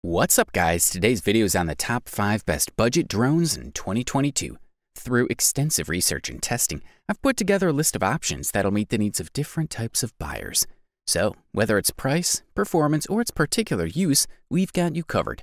What's up, guys? Today's video is on the top 5 best budget drones in 2022. Through extensive research and testing, I've put together a list of options that'll meet the needs of different types of buyers. So, whether it's price, performance, or its particular use, we've got you covered.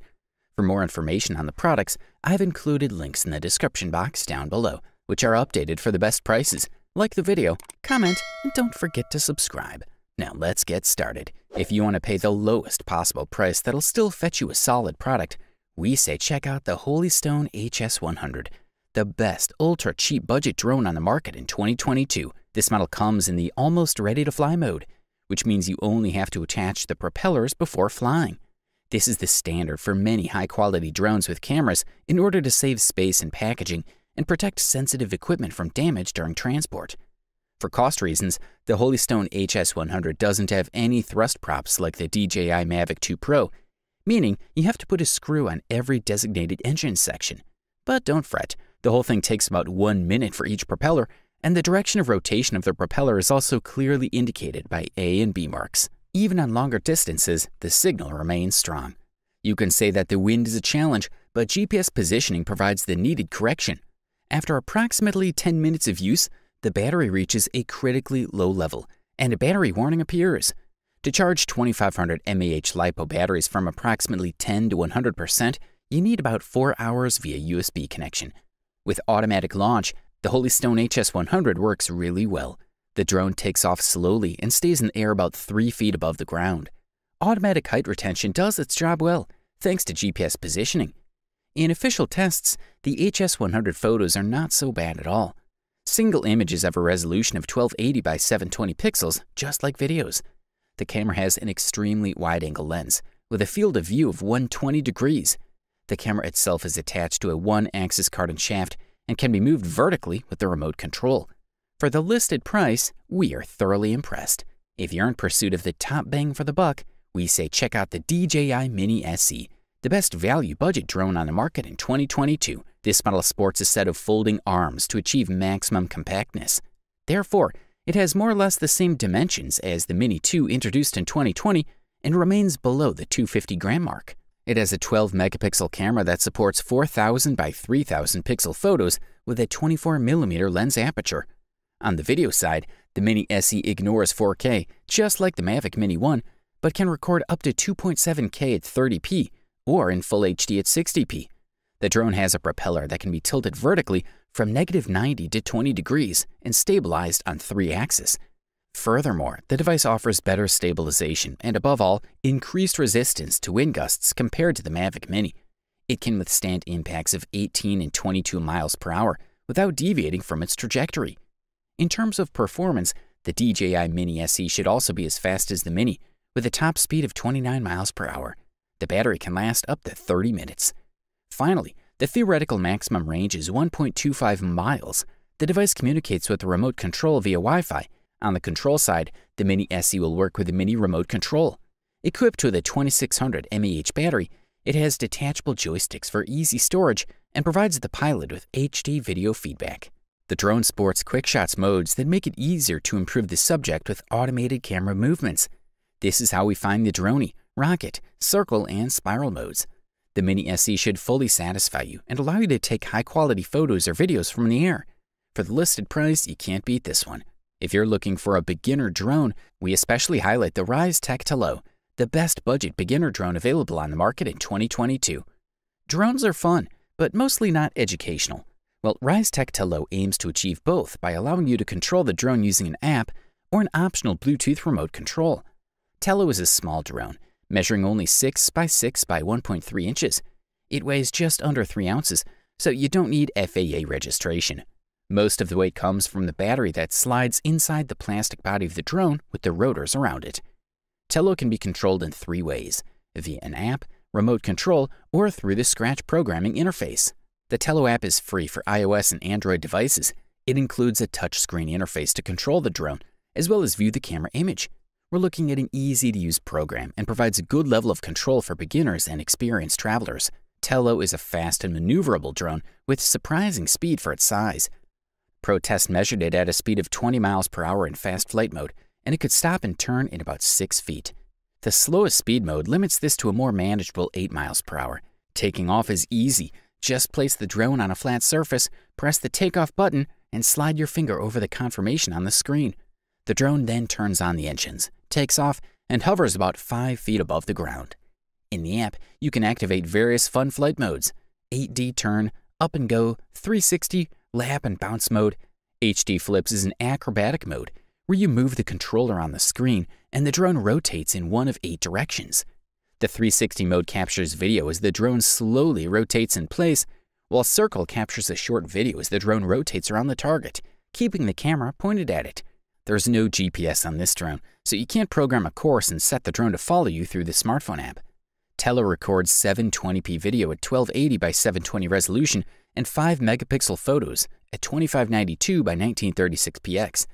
For more information on the products, I've included links in the description box down below, which are updated for the best prices. Like the video, comment, and don't forget to subscribe. Now let's get started. If you want to pay the lowest possible price that'll still fetch you a solid product, we say check out the Holy Stone HS100, the best ultra-cheap budget drone on the market in 2022. This model comes in the almost ready-to-fly mode, which means you only have to attach the propellers before flying. This is the standard for many high-quality drones with cameras in order to save space and packaging and protect sensitive equipment from damage during transport. For cost reasons, the Holy Stone HS100 doesn't have any thrust props like the DJI Mavic 2 Pro, meaning you have to put a screw on every designated engine section. But don't fret, the whole thing takes about 1 minute for each propeller, and the direction of rotation of the propeller is also clearly indicated by A and B marks. Even on longer distances, the signal remains strong. You can say that the wind is a challenge, but GPS positioning provides the needed correction. After approximately 10 minutes of use, the battery reaches a critically low level, and a battery warning appears. To charge 2500 mAh LiPo batteries from approximately 10 to 100%, you need about 4 hours via USB connection. With automatic launch, the Holy Stone HS100 works really well. The drone takes off slowly and stays in the air about 3 feet above the ground. Automatic height retention does its job well, thanks to GPS positioning. In official tests, the HS100 photos are not so bad at all. Single images have a resolution of 1280 by 720 pixels, just like videos. The camera has an extremely wide-angle lens, with a field of view of 120 degrees. The camera itself is attached to a 1-axis cardan shaft and can be moved vertically with the remote control. For the listed price, we are thoroughly impressed. If you're in pursuit of the top bang for the buck, we say check out the DJI Mini SE, the best value budget drone on the market in 2022. This model sports a set of folding arms to achieve maximum compactness. Therefore, it has more or less the same dimensions as the Mini 2 introduced in 2020 and remains below the 250-gram mark. It has a 12-megapixel camera that supports 4000 by 3000 pixel photos with a 24mm lens aperture. On the video side, the Mini SE ignores 4K, just like the Mavic Mini 1, but can record up to 2.7K at 30p or in Full HD at 60p. The drone has a propeller that can be tilted vertically from -90 to 20 degrees and stabilized on 3 axes. Furthermore, the device offers better stabilization and, above all, increased resistance to wind gusts compared to the Mavic Mini. It can withstand impacts of 18 and 22 miles per hour without deviating from its trajectory. In terms of performance, the DJI Mini SE should also be as fast as the Mini, with a top speed of 29 miles per hour. The battery can last up to 30 minutes. Finally, the theoretical maximum range is 1.25 miles. The device communicates with the remote control via Wi-Fi. On the control side, the Mini SE will work with the Mini remote control. Equipped with a 2600 mAh battery, it has detachable joysticks for easy storage and provides the pilot with HD video feedback. The drone sports quick-shots modes that make it easier to improve the subject with automated camera movements. This is how we find the droney, rocket, circle, and spiral modes. The Mini SE should fully satisfy you and allow you to take high-quality photos or videos from the air. For the listed price, you can't beat this one. If you're looking for a beginner drone, we especially highlight the Ryze Tech Tello, the best budget beginner drone available on the market in 2022. Drones are fun, but mostly not educational. Well, Ryze Tech Tello aims to achieve both by allowing you to control the drone using an app or an optional Bluetooth remote control. Tello is a small drone, measuring only 6 by 6 by 1.3 inches. It weighs just under 3 ounces, so you don't need FAA registration. Most of the weight comes from the battery that slides inside the plastic body of the drone with the rotors around it. Tello can be controlled in 3 ways: via an app, remote control, or through the Scratch programming interface. The Tello app is free for iOS and Android devices. It includes a touchscreen interface to control the drone, as well as view the camera image. We're looking at an easy-to-use program and provides a good level of control for beginners and experienced travelers. Tello is a fast and maneuverable drone with surprising speed for its size. Pro Test measured it at a speed of 20 miles per hour in fast flight mode, and it could stop and turn in about 6 feet. The slowest speed mode limits this to a more manageable 8 miles per hour. Taking off is easy. Just place the drone on a flat surface, press the takeoff button, and slide your finger over the confirmation on the screen. The drone then turns on the engines, takes off, and hovers about 5 feet above the ground. In the app, you can activate various fun flight modes: 8D turn, up and go, 360, lap and bounce mode. HD flips is an acrobatic mode, where you move the controller on the screen and the drone rotates in one of 8 directions. The 360 mode captures video as the drone slowly rotates in place, while circle captures a short video as the drone rotates around the target, keeping the camera pointed at it. There's no GPS on this drone, so you can't program a course and set the drone to follow you through the smartphone app. Tello records 720p video at 1280 by 720 resolution and 5 megapixel photos at 2592 by 1936px.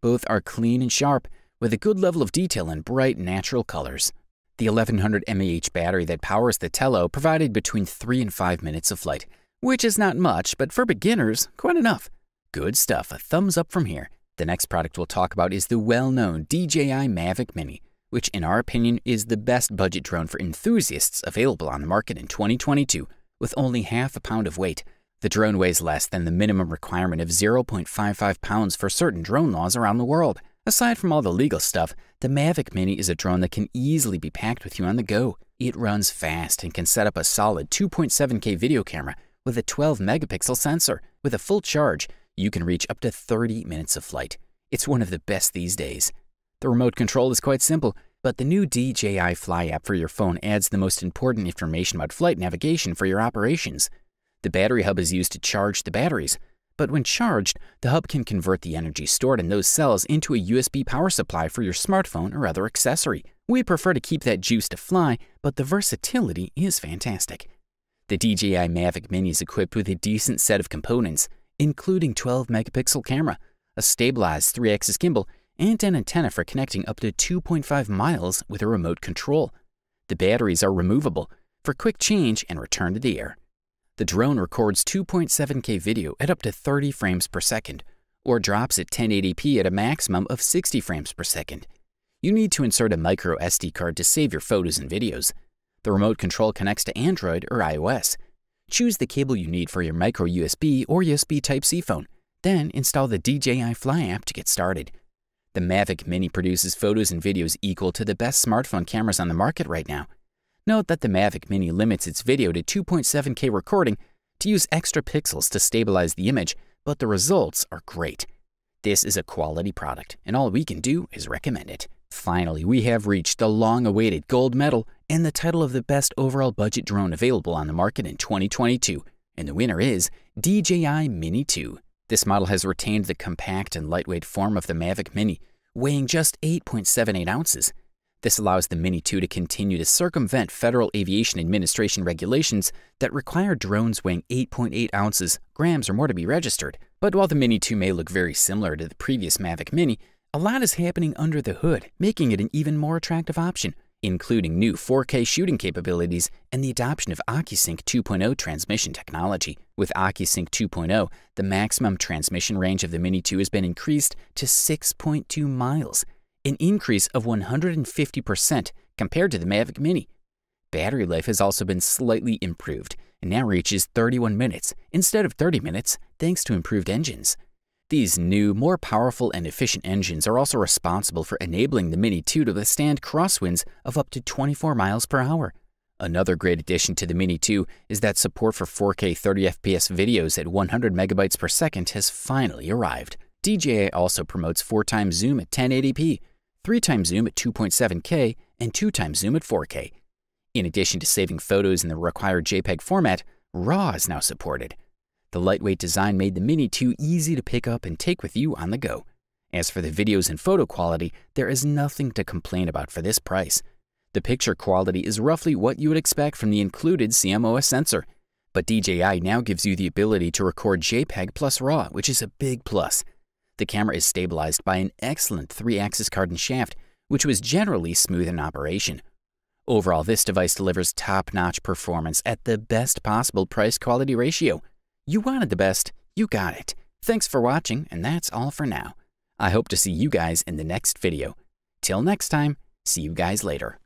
Both are clean and sharp, with a good level of detail and bright natural colors. The 1100 mAh battery that powers the Tello provided between 3 and 5 minutes of flight, which is not much, but for beginners, quite enough. Good stuff, a thumbs up from here. The next product we'll talk about is the well-known DJI Mavic Mini, which in our opinion is the best budget drone for enthusiasts available on the market in 2022, with only half a pound of weight. The drone weighs less than the minimum requirement of 0.55 pounds for certain drone laws around the world. Aside from all the legal stuff, the Mavic Mini is a drone that can easily be packed with you on the go. It runs fast and can set up a solid 2.7K video camera with a 12 megapixel sensor. With a full charge, you can reach up to 30 minutes of flight. It's one of the best these days. The remote control is quite simple, but the new DJI Fly app for your phone adds the most important information about flight navigation for your operations. The battery hub is used to charge the batteries, but when charged, the hub can convert the energy stored in those cells into a USB power supply for your smartphone or other accessory. We prefer to keep that juice to fly, but the versatility is fantastic. The DJI Mavic Mini is equipped with a decent set of components, including 12 megapixel camera, a stabilized 3-axis gimbal, and an antenna for connecting up to 2.5 miles with a remote control. The batteries are removable for quick change and return to the air. The drone records 2.7K video at up to 30 frames per second, or drops at 1080p at a maximum of 60 frames per second. You need to insert a micro SD card to save your photos and videos. The remote control connects to Android or iOS. Choose the cable you need for your micro USB or USB Type-C phone, then install the DJI Fly app to get started. The Mavic Mini produces photos and videos equal to the best smartphone cameras on the market right now. Note that the Mavic Mini limits its video to 2.7K recording to use extra pixels to stabilize the image, but the results are great. This is a quality product, and all we can do is recommend it. Finally, we have reached the long-awaited gold medal and the title of the best overall budget drone available on the market in 2022, and the winner is DJI Mini 2. This model has retained the compact and lightweight form of the Mavic Mini, weighing just 8.78 ounces. This allows the Mini 2 to continue to circumvent Federal Aviation Administration regulations that require drones weighing 8.8 ounces, grams or more to be registered. But while the Mini 2 may look very similar to the previous Mavic Mini, a lot is happening under the hood, making it an even more attractive option, including new 4K shooting capabilities and the adoption of OcuSync 2.0 transmission technology. With OcuSync 2.0, the maximum transmission range of the Mini 2 has been increased to 6.2 miles, an increase of 150% compared to the Mavic Mini. Battery life has also been slightly improved and now reaches 31 minutes instead of 30 minutes thanks to improved engines. These new, more powerful and efficient engines are also responsible for enabling the Mini 2 to withstand crosswinds of up to 24 miles per hour. Another great addition to the Mini 2 is that support for 4K 30fps videos at 100 megabytes per second has finally arrived. DJI also promotes 4x zoom at 1080p, 3x zoom at 2.7K, and 2x zoom at 4K. In addition to saving photos in the required JPEG format, RAW is now supported. The lightweight design made the Mini 2 easy to pick up and take with you on the go. As for the videos and photo quality, there is nothing to complain about for this price. The picture quality is roughly what you would expect from the included CMOS sensor, but DJI now gives you the ability to record JPEG plus RAW, which is a big plus. The camera is stabilized by an excellent 3-axis cardan shaft, which was generally smooth in operation. Overall, this device delivers top-notch performance at the best possible price-quality ratio. You wanted the best, you got it. Thanks for watching, and that's all for now. I hope to see you guys in the next video. Till next time, see you guys later.